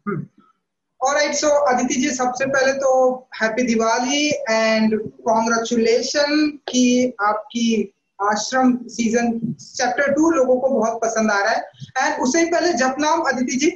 Alright, सो अदिति जी, सबसे पहले तो हैप्पी दिवाली एंड कॉन्ग्रेचुलेशन कि आपकी आश्रम सीजन चैप्टर 2 लोगों को बहुत पसंद आ रहा है। एंड उससे ही पहले जपनाम अदिति जी।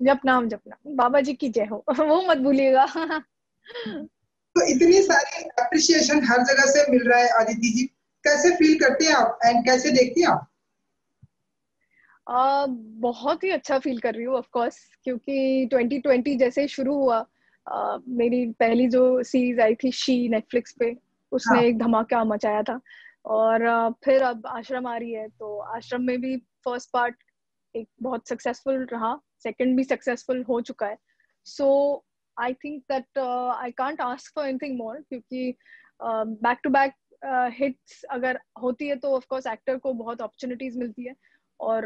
जपनाम जपनाम, बाबा जी की जय हो। वो मत भूलिएगा। तो इतनी सारी अप्रिसिएशन हर जगह से मिल रहा है अदिति जी, कैसे फील करते हैं आप एंड कैसे देखती हैं आप? बहुत ही अच्छा फील कर रही हूँ ऑफ कोर्स, क्योंकि 2020 जैसे ही शुरू हुआ, मेरी पहली जो सीरीज आई थी शी नेटफ्लिक्स पे, हाँ। उसने एक धमाका मचाया था। और फिर अब आश्रम आ रही है, तो आश्रम में भी फर्स्ट पार्ट एक बहुत सक्सेसफुल रहा, सेकंड भी सक्सेसफुल हो चुका है। So I think that I can't ask for anything more, क्योंकि बैक टू बैक हिट्स अगर होती है तो ऑफ कोर्स एक्टर को बहुत अपॉर्चुनिटीज मिलती है और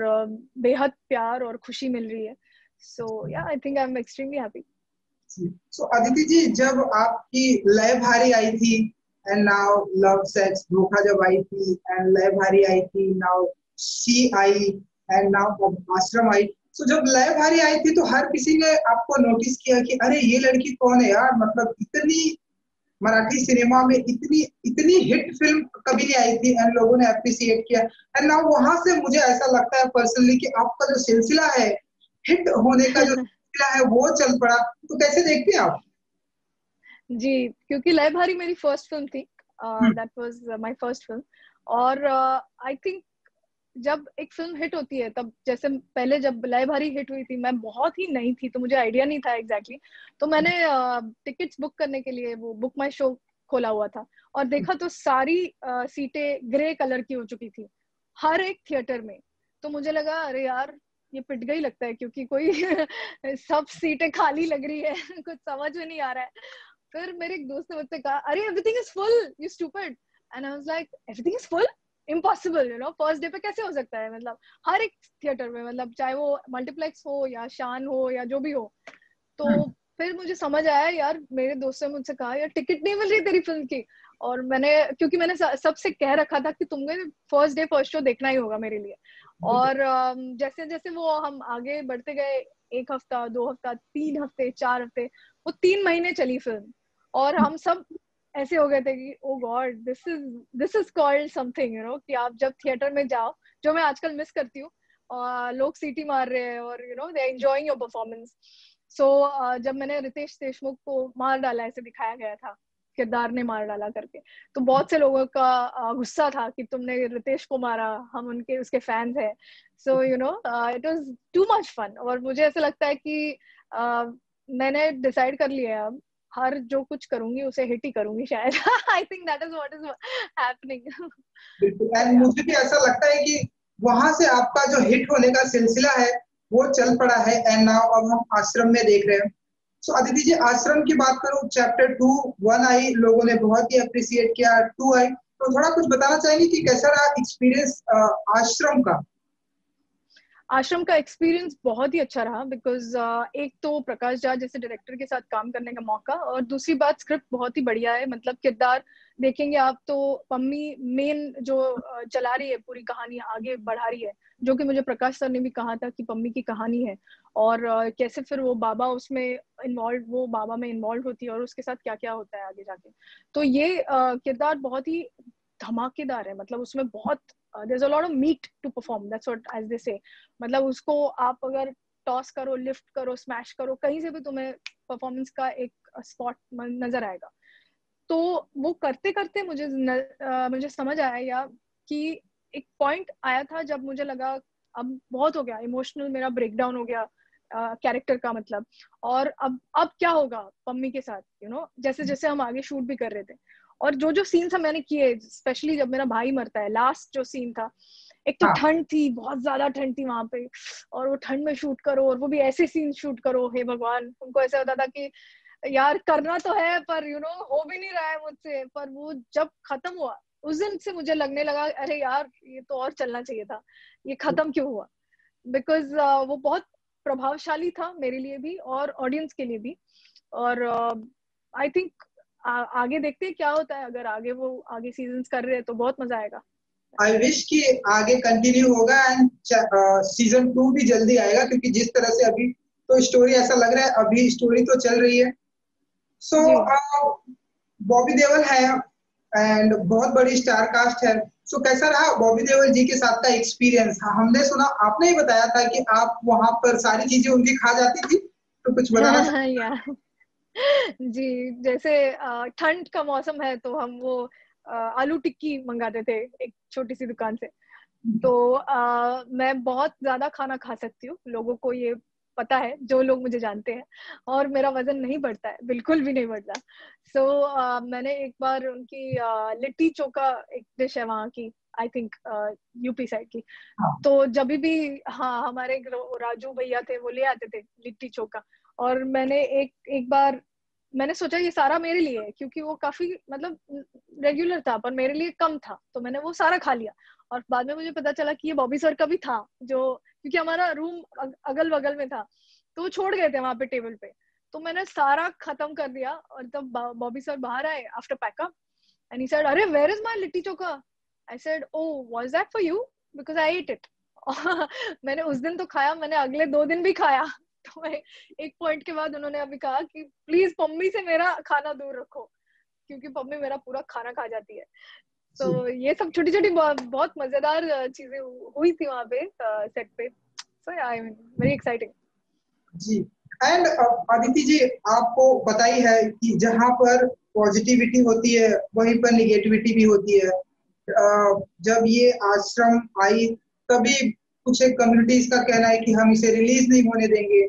बेहद प्यार और खुशी मिल रही है। सो या I think I am extremely happy. So Aditi ji, जब आपकी लय भारी आई थी एंड नाउ लव सेक्स धोखा जब आई थी एंड लय भारी आई थी, now she I and now आश्रम आई, तो जब लय भारी आई थी तो हर किसी ने आपको नोटिस किया कि अरे ये लड़की कौन है यार, मतलब इतनी मराठी सिनेमा में इतनी इतनी हिट फिल्म कभी नहीं आई थी एंड लोगों ने अप्रिशिएट किया। एंड नाउ वहां से मुझे ऐसा लगता है पर्सनली कि आपका जो सिलसिला है, हिट होने का जो सिलसिला है वो चल पड़ा। तो कैसे देखते हैं आप? जी, क्योंकि लय भारी मेरी फर्स्ट फिल्म थी, that was my first film. और आई थिंक जब एक फिल्म हिट होती है, तब जैसे पहले जब लय भारी हिट हुई थी, मैं बहुत ही नई थी तो मुझे आइडिया नहीं था एग्जैक्टली। तो मैंने टिकट्स बुक करने के लिए वो बुक माई शो खोला हुआ था, और देखा तो सारी सीटें ग्रे कलर की हो चुकी थी हर एक थिएटर में। तो मुझे लगा अरे यार ये पिट गई लगता है, क्योंकि कोई सब सीटें खाली लग रही है। कुछ समझ में नहीं आ रहा है। फिर मेरे एक दोस्त ने मुझसे कहा अरे everything is full, you stupid. And I was like everything is full, impossible, first day पे कैसे हो सकता है, मतलब हर एक थिएटर में, मतलब चाहे वो मल्टीप्लेक्स हो या शान हो या जो भी हो। तो फिर मुझे समझ आया यार, मेरे दोस्त ने मुझसे कहा यार टिकट नहीं मिल रही तेरी फिल्म की। और क्योंकि मैंने सबसे कह रखा था कि तुम्हें फर्स्ट डे फर्स्ट शो देखना ही होगा मेरे लिए। और जैसे जैसे वो हम आगे बढ़ते गए, एक हफ्ता, 2 हफ्ता, 3 हफ्ते, 4 हफ्ते, वो 3 महीने चली फिल्म। और हम सब ऐसे हो गए थे कि oh God, this is called something, कि आप जब थिएटर में जाओ, जो मैं आजकल मिस करती हूँ, लोग सीटी मार रहे हैं और दे एंजॉयिंग योर परफॉर्मेंस। सो जब मैंने रितेश देशमुख को मार डाला ऐसे दिखाया गया था, किरदार ने मार डाला करके, तो बहुत से लोगों का गुस्सा था कि तुमने रितेश को मारा, हम उसके फैंस हैं। So it was too much fun. और मुझे ऐसा लगता है कि मैंने डिसाइड कर लिया है अब, हर जो कुछ करूंगी उसे हिट ही करूंगी शायद। आई think that is what is happening. बिल्कुल, सो एंड या। मुझे भी ऐसा लगता है कि वहां से आपका जो हिट होने का सिलसिला है वो चल पड़ा है एंड नाउ अब हम आश्रम में देख रहे हैं। सो अदिति जी, आश्रम की बात करूं, चैप्टर 2 1 आई, लोगों ने बहुत ही अप्रिशिएट किया, 2 आई, तो थोड़ा कुछ बताना चाहेंगे कि कैसा रहा एक्सपीरियंस आश्रम का? आश्रम का एक्सपीरियंस बहुत ही अच्छा रहा, बिकॉज एक तो प्रकाश झा जैसे डायरेक्टर के साथ काम करने का मौका, और दूसरी बात स्क्रिप्ट बहुत ही बढ़िया है। मतलब किरदार देखेंगे आप तो पम्मी मेन जो चला रही है, पूरी कहानी आगे बढ़ा रही है, जो कि मुझे प्रकाश सर ने भी कहा था कि पम्मी की कहानी है। और कैसे फिर वो बाबा में इन्वॉल्व होती है और उसके साथ क्या क्या होता है आगे जाके। तो ये किरदार बहुत ही धमाकेदार है। मतलब उसमें बहुत there's a lot of meat to perform, that's what as they say। मतलब उसको आप अगर टॉस करो, लिफ्ट करो, स्मैश करो, कहीं से भी तुम्हें परफॉर्मेंस का एक स्पॉट नजर आएगा। तो वो करते करते मुझे समझ आया या कि एक पॉइंट आया था जब मुझे लगा अब बहुत हो गया, इमोशनल मेरा ब्रेकडाउन हो गया कैरेक्टर का, मतलब। और अब क्या होगा पम्मी के साथ, जैसे जैसे हम आगे शूट भी कर रहे थे, और जो जो सीन्स हम मैंने किए, स्पेशली जब मेरा भाई मरता है, लास्ट जो सीन था, एक तो हाँ। ठंड थी, बहुत ज्यादा ठंड थी वहां पे, और वो ठंड में शूट करो, और वो भी ऐसे सीन शूट करो, हे भगवान। उनको ऐसा होता था कि यार करना तो है पर हो भी नहीं रहा है मुझसे। पर वो जब खत्म हुआ उस दिन से मुझे लगने लगा अरे यार ये तो और चलना चाहिए था, ये खत्म क्यों हुआ। बिकॉज वो बहुत प्रभावशाली था मेरे लिए भी और ऑडियंस के लिए भी। और आई थिंक आगे देखते हैं क्या होता है, अगर आगे सीजन्स कर रहे हैं तो बहुत मजा आएगा। आई विश कि आगे कंटिन्यू होगा एंड सीजन 2 भी जल्दी आएगा, क्योंकि जिस तरह से अभी तो स्टोरी ऐसा लग रहा है अभी स्टोरी तो चल रही है। सो जी बॉबी देओल है एंड बहुत बड़ी स्टार कास्ट है। सो कैसा रहा बॉबी देओल जी के साथ का एक्सपीरियंस? हमने सुना, आपने ही बताया था कि आप वहां पर सारी चीजें उनकी खा जाती थी, तो कुछ बताना या जी, जैसे ठंड का मौसम है तो हम वो आलू टिक्की मंगाते थे एक छोटी सी दुकान से। तो मैं बहुत ज्यादा खाना खा सकती हूँ, लोगों को ये पता है, जो लोग मुझे जानते हैं। और मेरा वजन नहीं बढ़ता है, बिल्कुल भी नहीं बढ़ता। मैंने एक बार उनकी लिट्टी चोखा, एक डिश है वहाँ की, आई थिंक यूपी साइड की। हाँ। तो जब भी, हाँ, हमारे राजू भैया थे, वो ले आते थे लिट्टी चोखा। और मैंने एक एक बार मैंने सोचा ये सारा मेरे लिए है, क्योंकि वो काफी मतलब रेगुलर था पर मेरे लिए कम था, तो मैंने वो सारा खा लिया। और बाद में मुझे पता चला कि ये बॉबी सर का भी था, जो क्योंकि हमारा रूम अगल बगल में था, तो वो छोड़ गए थे वहां पे टेबल पे। तो मैंने सारा खत्म कर दिया, और तब बॉबी सर बाहर आए after packup, and he said, अरे where is my litti chokha? I said, oh was that for you, because I ate it. मैंने उस दिन तो खाया, मैंने अगले 2 दिन भी खाया। तो मैं, एक पॉइंट के बाद उन्होंने अभी कहा कि प्लीज पम्मी से मेरा खाना दूर रखो, क्योंकि पम्मी मेरा पूरा खाना खा जाती है। जी। तो ये सब छोटी छोटी बहुत मजेदार चीजें हुई थी वहां पे सेट पे। So I mean very exciting. जी। एंड अदिति जी, आपको पता ही है कि जहाँ पर पॉजिटिविटी होती है वहीं पर निगेटिविटी भी होती है। जब ये आश्रम आई तभी कुछ एक कम्युनिटीज का कहना है कि हम इसे रिलीज नहीं होने देंगे,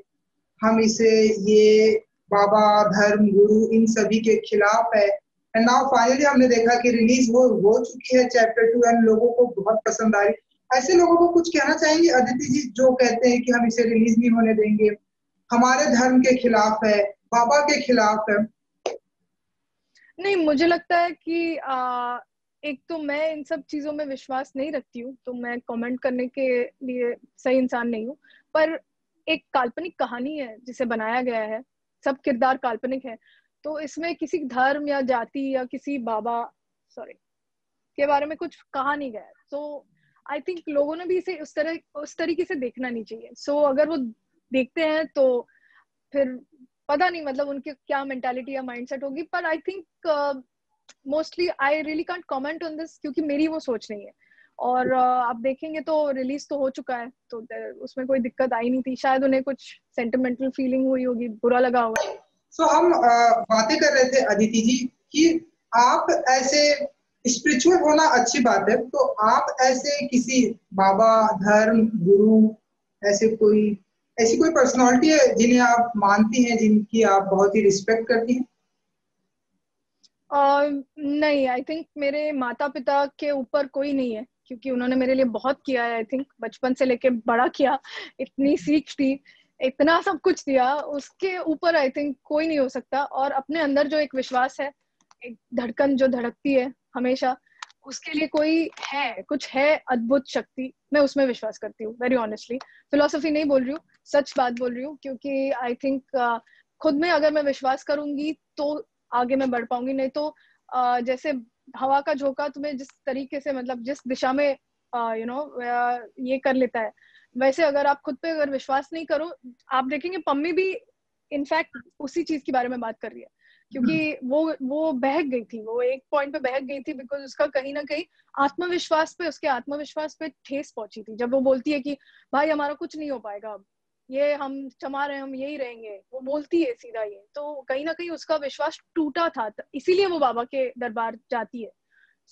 हम इसे, ये बाबा धर्म गुरु इन सभी के खिलाफ है। एंड नाउ फाइनली हमने देखा कि रिलीज हो चुकी है चैप्टर 2 एंड लोगों को बहुत पसंद आई। ऐसे लोगों को कुछ कहना चाहेंगे अदिति जी जो कहते हैं कि हम इसे रिलीज नहीं होने देंगे, हमारे धर्म के खिलाफ है, बाबा के खिलाफ है? नहीं, मुझे लगता है कि एक तो मैं इन सब चीजों में विश्वास नहीं रखती हूँ, तो मैं कमेंट करने के लिए सही इंसान नहीं हूँ। पर एक काल्पनिक कहानी है जिसे बनाया गया है, सब किरदार काल्पनिक है, तो इसमें किसी धर्म या जाति या किसी बाबा, सॉरी, के बारे में कुछ कहा नहीं गया है। तो आई थिंक लोगों ने भी इसे उस तरीके से देखना नहीं चाहिए। अगर वो देखते हैं तो फिर पता नहीं, मतलब उनकी क्या मेंटालिटी या माइंडसेट होगी। पर I think mostly I really can't comment on this, क्योंकि मेरी वो सोच नहीं है। और आप देखेंगे तो रिलीज तो हो चुका है, तो उसमें कोई दिक्कत आई नहीं थी। शायद उन्हें कुछ सेंटिमेंटल फीलिंग हुई होगी, बुरा लगा होगा। सो हम बातें कर रहे थे अदिति जी कि आप ऐसे, स्पिरिचुअल होना अच्छी बात है, तो आप ऐसे किसी बाबा धर्म गुरु, ऐसे कोई ऐसी कोई पर्सनालिटी है जिन्हें आप मानती हैं, जिनकी आप बहुत ही रिस्पेक्ट करती हैं? नहीं, आई थिंक मेरे माता पिता के ऊपर कोई नहीं है, क्योंकि उन्होंने मेरे लिए बहुत किया है। आई थिंक बचपन से लेके बड़ा किया, इतनी सीख दी, इतना सब कुछ दिया, उसके ऊपर आई थिंक कोई नहीं हो सकता। और अपने अंदर जो एक विश्वास है, एक धड़कन जो धड़कती है हमेशा, उसके लिए कोई है, कुछ है अद्भुत शक्ति, मैं उसमें विश्वास करती हूँ। वेरी ऑनेस्टली, फिलोसफी नहीं बोल रही हूँ, सच बात बोल रही हूँ। क्योंकि आई थिंक खुद में अगर मैं विश्वास करूंगी तो आगे मैं बढ़ पाऊंगी। नहीं तो जैसे हवा का झोंका तुम्हें जिस तरीके से, मतलब जिस दिशा में ये कर लेता है, वैसे अगर आप खुद पे अगर विश्वास नहीं करो, आप देखेंगे पम्मी भी इनफैक्ट उसी चीज के बारे में बात कर रही है। क्योंकि वो बहक गई थी, वो एक पॉइंट पे बहक गई थी, बिकॉज उसका कहीं ना कहीं उसके आत्मविश्वास पे ठेस पहुंची थी, जब वो बोलती है कि भाई हमारा कुछ नहीं हो पाएगा अब, ये हम क्षमा रहे, हम यही रहेंगे, वो बोलती है सीधा ये। तो कहीं ना कहीं उसका विश्वास टूटा था, इसीलिए वो बाबा के दरबार जाती है।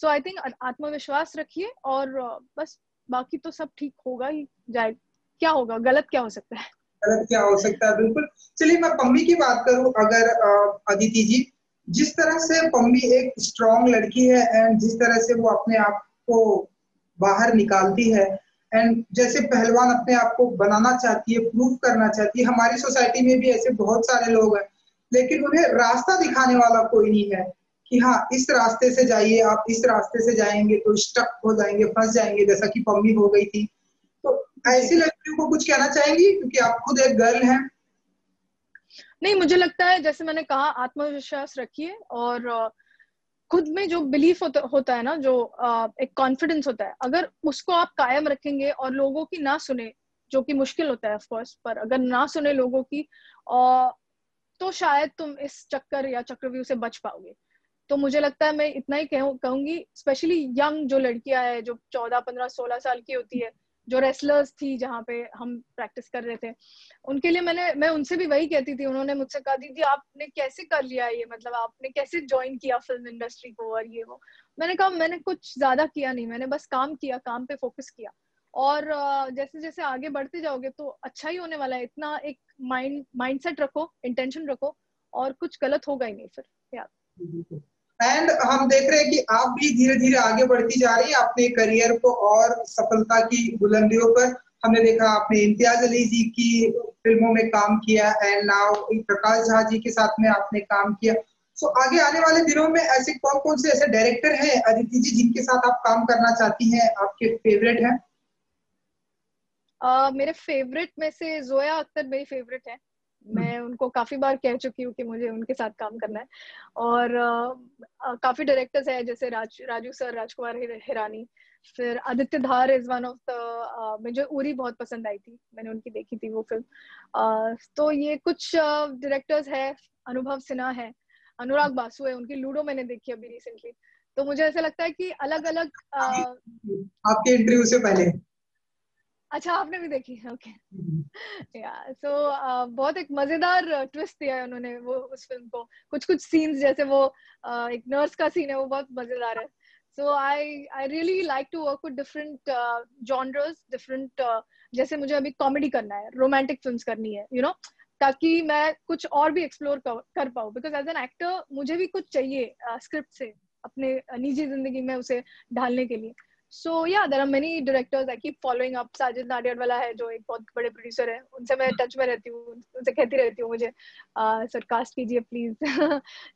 आई थिंक आत्मविश्वास रखिए, और बस बाकी तो सब ठीक होगा ही जाए। क्या होगा, गलत क्या हो सकता है? गलत क्या हो सकता है, बिल्कुल। चलिए मैं पम्मी की बात करूं अगर, अदिति जी, जिस तरह से पम्मी एक स्ट्रांग लड़की है एंड जिस तरह से वो अपने आप को बाहर निकालती है, एंड जैसे पहलवान अपने आप को बनाना चाहती है, प्रूव करना चाहती है, हमारी सोसाइटी में भी ऐसे बहुत सारे लोग हैं, लेकिन उन्हें रास्ता दिखाने वाला कोई नहीं है कि हाँ इस रास्ते से जाइए, आप इस रास्ते से जाएंगे तो स्टक हो जाएंगे, फंस जाएंगे, जैसा कि पम्मी हो गई थी। तो जी ऐसी लड़कियों को कुछ कहना चाहेंगी, क्योंकि आप खुद एक गर्ल हैं? नहीं, मुझे लगता है जैसे मैंने कहा, आत्मविश्वास रखिए, और खुद में जो बिलीफ होता है ना, जो एक कॉन्फिडेंस होता है, अगर उसको आप कायम रखेंगे और लोगों की ना सुने, जो कि मुश्किल होता है ऑफ कोर्स, पर अगर ना सुने लोगों की तो शायद तुम इस चक्कर या चक्रव्यूह से बच पाओगे। तो मुझे लगता है मैं इतना ही कहूंगी, स्पेशली यंग जो लड़कियां हैं जो 14, 15, 16 साल की होती है, जो रेसलर्स थी जहाँ पे हम प्रैक्टिस कर रहे थे, उनके लिए मैं उनसे भी वही कहती थी। उन्होंने मुझसे कहा, दीदी आपने कैसे कर लिया ये, मतलब आपने कैसे ज्वाइन किया फिल्म इंडस्ट्री को और ये वो। मैंने कहा मैंने कुछ ज्यादा किया नहीं, मैंने बस काम किया, काम पे फोकस किया, और जैसे जैसे आगे बढ़ते जाओगे तो अच्छा ही होने वाला है। इतना एक माइंडसेट रखो, इंटेंशन रखो, और कुछ गलत होगा ही नहीं फिर यार। एंड हम देख रहे हैं कि आप भी धीरे धीरे आगे बढ़ती जा रही है अपने करियर को और सफलता की बुलंदियों पर। हमने देखा आपने इम्तियाज अली जी की फिल्मों में काम किया एंड नाउ प्रकाश झा जी के साथ में आपने काम किया। सो आगे आने वाले दिनों में ऐसे कौन कौन से ऐसे डायरेक्टर हैं अदिति जी जिनके साथ आप काम करना चाहती हैं, आपके फेवरेट हैं? मेरे फेवरेट में से जोया अख्तर मेरी फेवरेट है। मैं उनको काफी बार कह चुकी हूँ कि मुझे उनके साथ काम करना है। और काफी डायरेक्टर्स हैं जैसे राजू सर, राजकुमार हिरानी, फिर आदित्य धार इज वन ऑफ द, मुझे उरी बहुत पसंद आई थी, मैंने उनकी देखी थी वो फिल्म। तो ये कुछ डायरेक्टर्स है, अनुभव सिन्हा है, अनुराग बासु है, उनकी लूडो मैंने देखी अभी रिसेंटली। तो मुझे ऐसा लगता है कि अलग अलग आपके इंटरव्यू से पहले। अच्छा, आपने भी देखी है? ओके या सो बहुत एक मजेदार ट्विस्ट दिया है उन्होंने वो उस फिल्म को। कुछ कुछ सीन्स जैसे वो एक नर्स का सीन है, वो बहुत मजेदार है। So I really like to work with different genres, different, जैसे मुझे अभी कॉमेडी करना है, रोमांटिक फिल्म्स करनी है, यू नो, ताकि मैं कुछ और भी एक्सप्लोर कर पाऊँ, बिकॉज एज एन एक्टर मुझे भी कुछ चाहिए स्क्रिप्ट से अपने निजी जिंदगी में उसे ढालने के लिए। So yeah, there are many directors I keep following up. Sajid Nadiadwala है जो एक बहुत बड़े प्रोड्यूसर है, उनसे मैं टच में रहती हूँ, उनसे कहती रहती हूँ मुझे सर कास्ट कीजिए please.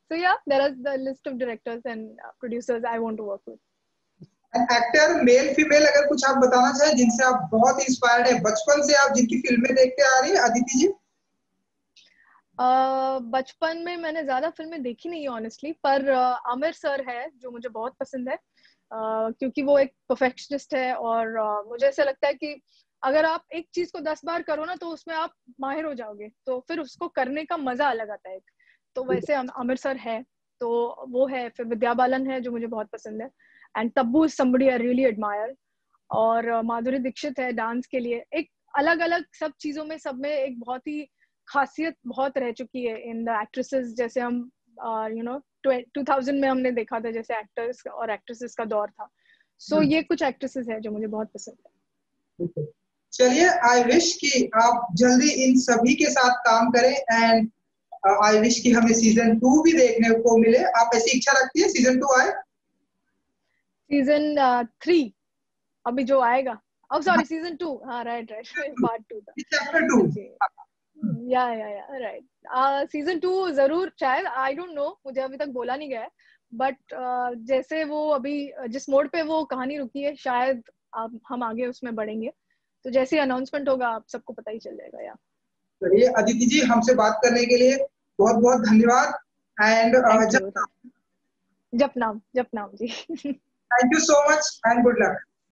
So yeah, there is the list of directors and producers I want to work with. Actor male female अगर कुछ आप बताना चाहें जिनसे आप बहुत इंस्पायर्ड है, बचपन से आप जिनकी फिल्में देखते आ रही है अदिति जी? बचपन में मैंने ज्यादा फिल्में देखी नहीं है ऑनेस्टली, पर आमिर सर है जो मुझे बहुत पसंद है, क्योंकि वो एक परफेक्शनिस्ट है, और मुझे ऐसा लगता है कि अगर आप एक चीज को 10 बार करो ना तो उसमें आप माहिर हो जाओगे, तो फिर उसको करने का मजा अलग आता है। तो वैसे आमिर सर है, तो वो है। फिर विद्या बालन है जो मुझे बहुत पसंद है, and Tabu is somebody I really admire. और माधुरी दीक्षित है डांस के लिए। एक अलग अलग सब चीजों में, सब में एक बहुत ही खासियत बहुत रह चुकी है इन द एक्ट्रेसेस। जैसे हम यू नो 2000 में हमने देखा था जैसे एक्टर्स और एक्ट्रेसेस का दौर था। सो ये कुछ एक्ट्रेसेस है जो मुझे बहुत पसंद है। चलिए, आई विश कि आप जल्दी इन सभी के साथ काम करें एंड आई विश कि हमें सीजन 2 भी देखने को मिले। आप ऐसी इच्छा रखती है सीजन 2 आए? सीजन 3 अभी जो आएगा, oh सॉरी सीजन 2, हाँ राइट पार्ट 2 था, चैप्टर 2। या राइट। सीजन 2 जरूर, शायद, आई डोंट नो, मुझे अभी तक बोला नहीं गया है, बट जैसे वो अभी जिस मोड पे वो कहानी रुकी है, शायद हम आगे उसमें बढ़ेंगे। तो जैसे अनाउंसमेंट होगा आप सबको पता ही चल जाएगा। या चलिए अदिति जी, हमसे बात करने के लिए बहुत बहुत धन्यवाद and Japnam ji. Thank you so much and good luck.